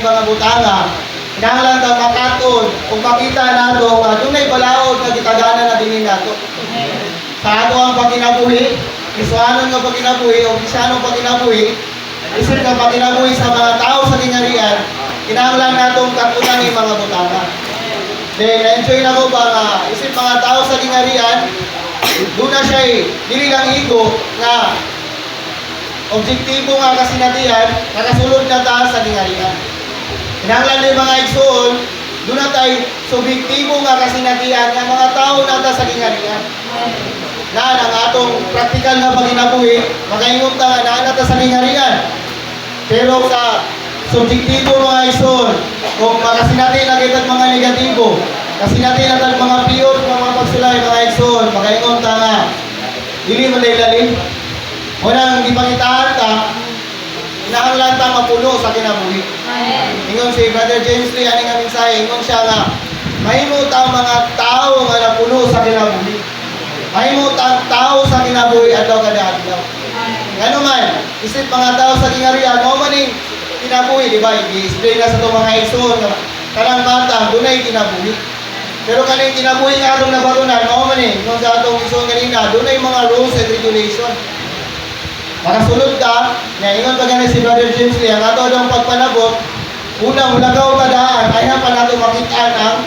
mga butanga, kinahanglan ta makaton ug makita nato nga dunay balaod nga gitagana na dinhi nato. Sa ato ang pagkinabuhi, isuanon nga pagkinabuhi o bisanong pagkinabuhi, isip nga pagkinabuhi sa mga tao sa tingharian, kinahanglan natong kakutan ng mga butanga. Then, na-enjoy na ko ba nga isip mga tao sa tingharian, doon na siya dili lang igo nga objektibo nga kasinatian, nakasulod na ta sa tingharian. Kinahanglan din mga igsoon, doon na tayo subjektibo nga kasinatian nga mga tao na ta sa tingharian. Na ang atong praktikal na pagkinabuhi, makaingon ta nga na ta sa tingharian. Pero sa subjektibo mga igsoon, kung makasinati na kita mga negatibo, kasinati na tag mga piyot, mga pagsulay, mga igsoon, makaingon ta nga dili man lalim. Unang gipangitaan ta, kinahanglan ta mapuno sa kinabuhi. Ingon si Brother James Lee, aning nga mensahe, ingon siya nga, mahimo ta mga tao nga napuno sa kinabuhi. Mahimo ta tao sa kinabuhi adlaw kada adlaw. Ngano man, isip mga tao sa tingharian, mao man ning kinabuhi, di ba? I-explain na sa itong mga igsoon, kanang bata, dunay kinabuhi. Pero kaning kinabuhi nga atong nabatunan, mao man kung sa atong igsoon kanina, dunay mga rules and regulation. Makasulod ka, ingon pa ganun si Brother James Lee, ang ato ang pagpanabot, unang mulagaw tadaan, ay pa nato makitaan ang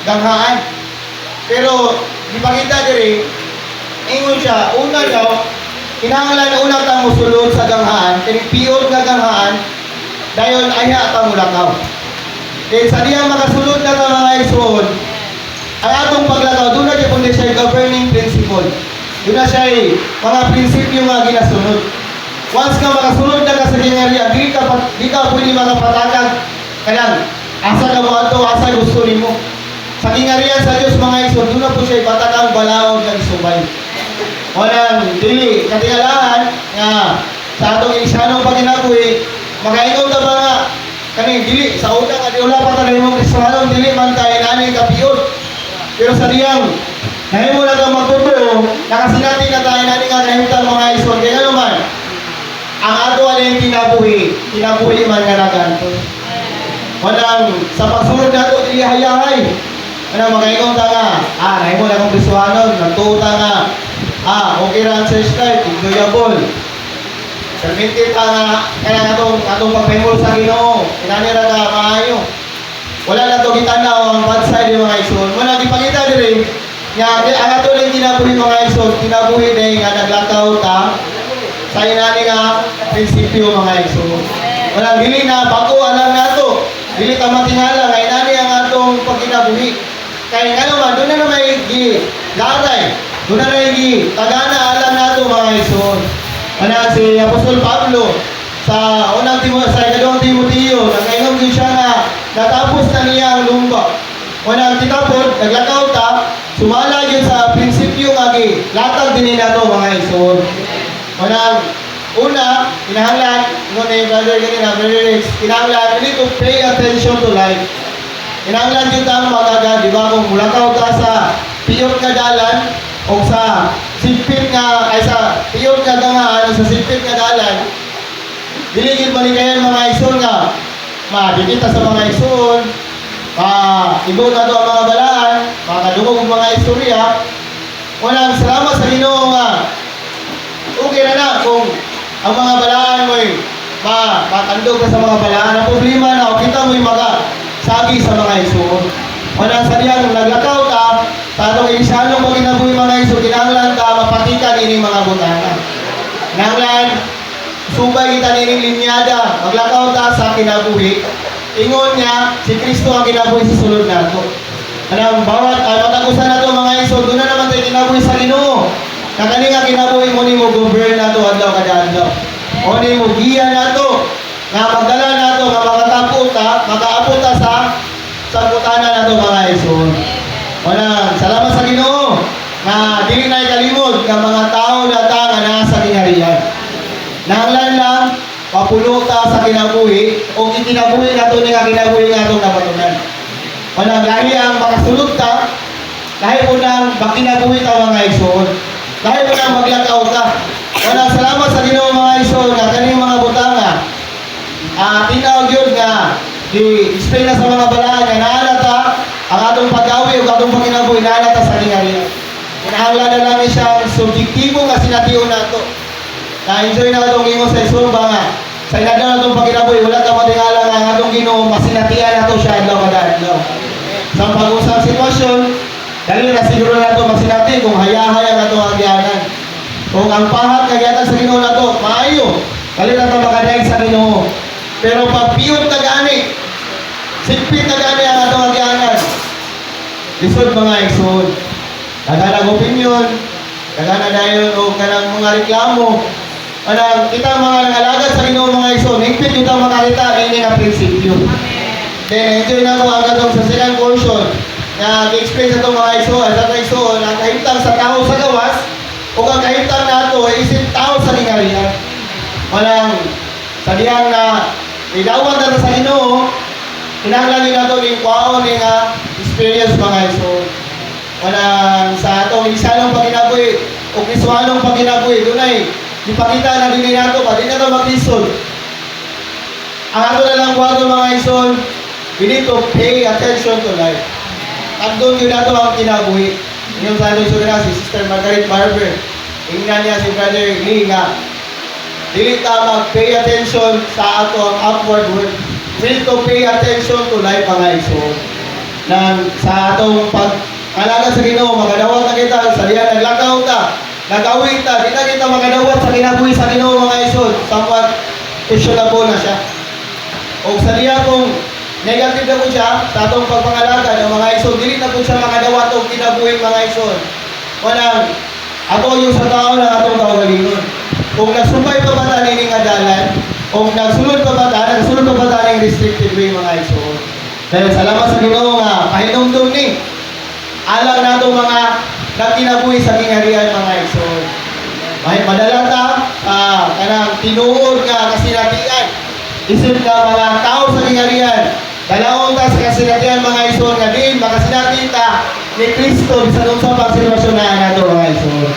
ganghaan. Pero, ipakita diri, ingon siya, una daw, kinahanglan unang tang musulod sa ganghaan, pinipiyod nga ganghaan, dayon ayha tang mulagaw. Kaya sa diyang makasulod na ta mga igsoon, ang atong paglagaw, doon na kundi siya governing principle. Doon na siya mga prinsipyo nga ginasunod. Once ka makasunod na ka sa tingharian, di ka pwede makapatakag kanang asa ka mo ato, asa gusto nimo. Sa tingharian sa Dios mga igsoon, doon na po siya ipatakang balaod ng isubay. Walang dili katingalahan nga sa atong inisanong pagkinabuhi, makaingon ta ba nga kaning dili sa una nga di wala pa ta nahimong Kristiyanong dili man tayo nani kapiyot. Pero sa diyang nahimo na kang magtutuo, nakasinati na tayo nani nga nahimtang mga igsoon. Kaya ano man, ang ato alin kinabuhi man nga naganto. Walang sa pagsunod nato dili hayahay. Ano makaingon ta nga, nahimo na kang Kristiyanon, nagtuo ta nga, okay ra ang church life, enjoyable. Permitted ta nga, kaya atong pagpahimol sa Ginoo, inanira ka maayo. Wala na to gitanaw ang bad side ng mga igsoon. Wala gipakita diri nga ang ato lang kinabuhi mga igsoon, kinabuhi day nga naglakaw ta sa inani nga prinsipyo mga igsoon. Wala dili na bago alam nato. Dili ta matingala nga inani ang atong pagkinabuhi. Kaya nga naman, doon na may laray. Doon na may tagana alam nato mga igsoon. Ano si Apostol Pablo sa ikadawang Timoteo, nag-inom din siya na natapos na niya ang lumba. Unang kitapod, naglakaw ta, sumala yun sa prinsipyo nga latag din nato mga igsoon. Una, kinahanglan, ingon ni Brother kanina, Brother Rex, kinahanglan, we need to pay attention to life. Kinahanglan yun tang magaga, di ba, kung mulakaw ta sa piyot nga dalan, o sa sipit nga, ay sa piyot nga gangaan, sa sipit nga dalan, diligid malikayan mga igsoon nga, madikita sa mga igsoon, ibo na to ang mga balaan, makadungog ang mga istorya. Walang salamat sa Ginoo nga, okay na kung ang mga balaan mo'y matandog ka sa mga balaan. Ang problema na, kita mo'y sagi sa mga igsoon. Walang sa diyan, naglakaw ta, sa atong inisyalong pagkinabuhi mga igsoon, kinahanglan ta, mapatikan ini mga butana. Kinahanglan, subay kita nining linyada, maglakaw ta sa kinabuhi. Ingon niya, si Kristo ang kinabuhi sa sulod nato. Anong bawat matagusan nato mga igsoon, doon na naman tayo kinabuhi sa Ginoo. Nakani nga kinabuhi mo ni mo govern nato adlaw kada adlaw. O ni mo giya nato, nga magdala nato, nga makaapot ta sa putana nato mga igsoon. Wala, salamat sa Ginoo nga dili na ikalimod nga mga tao na ta nga nasa tingharian. Nanglan lang papulo ta sa kinabuhi o ikinabuhi nato ni nga kinabuhi nato nabatunan. Wala lahi ang makasulod ta, lahi po nang makinabuhi ta mga igsoon. Lahi po nang maglakaw ta. Wala, salamat sa Ginoo mga igsoon nga kaning mga butanga. Tinawag yun nga i-explain na sa mga balaan nga naalata ang atong pag-awi o atong pagkinabuhi naalata sa kinariyan. Kinahanglan na namin siyang subjektibo kasi natiyo na ito. Na-enjoy na itong ginoo sa isumba nga. Sa inadlaw na itong pagkinabuhi, wala ka matingala nga ang atong ginoo, masinatian na ito siya adlaw kada adlaw. Sa pag-usap sitwasyon, dali na siguro na ito masinati kung hayahay ang atong agyanan. Kung ang pahat kagyatan sa ginoo na ito, maayo. Dali na ito makadaig sa ginoo. Pero pag piyot na gani, sigpit na gani ang atong agyanan. Lisod mga eksod. Naghanag opinion, naghanag dayon o kanang mga reklamo. Anang kita mga nangalagad sa Ginoo mga iso, higpit kita makalita ini nga prinsipyo. Then enjoy na ko ang katong sa second portion na i-explain sa itong mga iso, at sa iso, na kahimtang sa tao sa gawas, o ang kahimtang nato ay isip tao sa lingarihan. Walang sa diyang na idawat na sa Ginoo, kinahanglan nila ito yung kwaon yung experience mga iso. Walang sa atong isanong pagkinabuhi o kiswanong pagkinabuhi, doon ay ipakita na din nato pa, di na ito maglisod. Ang ato na lang kwato mga ison, we need to pay attention to life. At doon yun nato ang kinabuhi. Yung sa ato iso na si Sister Margaret Barber, ingnan niya si Brother Lee nga, dili ta mag-pay attention sa ato ang outward world. We need to pay attention to life mga ison. Nang sa atong pag-alaga sa Ginoo, magadawat na kita, sa diyan naglakaw ta, nag-awit ta, di na kita magadawat sa kinabuhi sa Ginoo mga ison, somewhat questionable na siya. O sa diyan kung negative na po siya, sa atong pagpangalaga ng mga ison, dili na po siya magadawat o kinabuhi mga ison. Walang, ato yung sa tao ng atong kaugalingon. Kung nagsumpay pa ba tayo ng adalan, o nagsulod pa ba tayo, nagsulod pa ba tayo ng restricted way mga ison. Dahil salamat sa Ginoo nga, pahinumdum ni, alam na itong mga nagkinabuhi sa kingharian mga ison. May madalata, kanang tinuod nga kasinatian. Isip na mga tao sa kingharian, dalawang ta sa kasinatian mga ison nga din, makasinati ta ni Kristo sa nung sa pagsitwasyon na nato mga ison.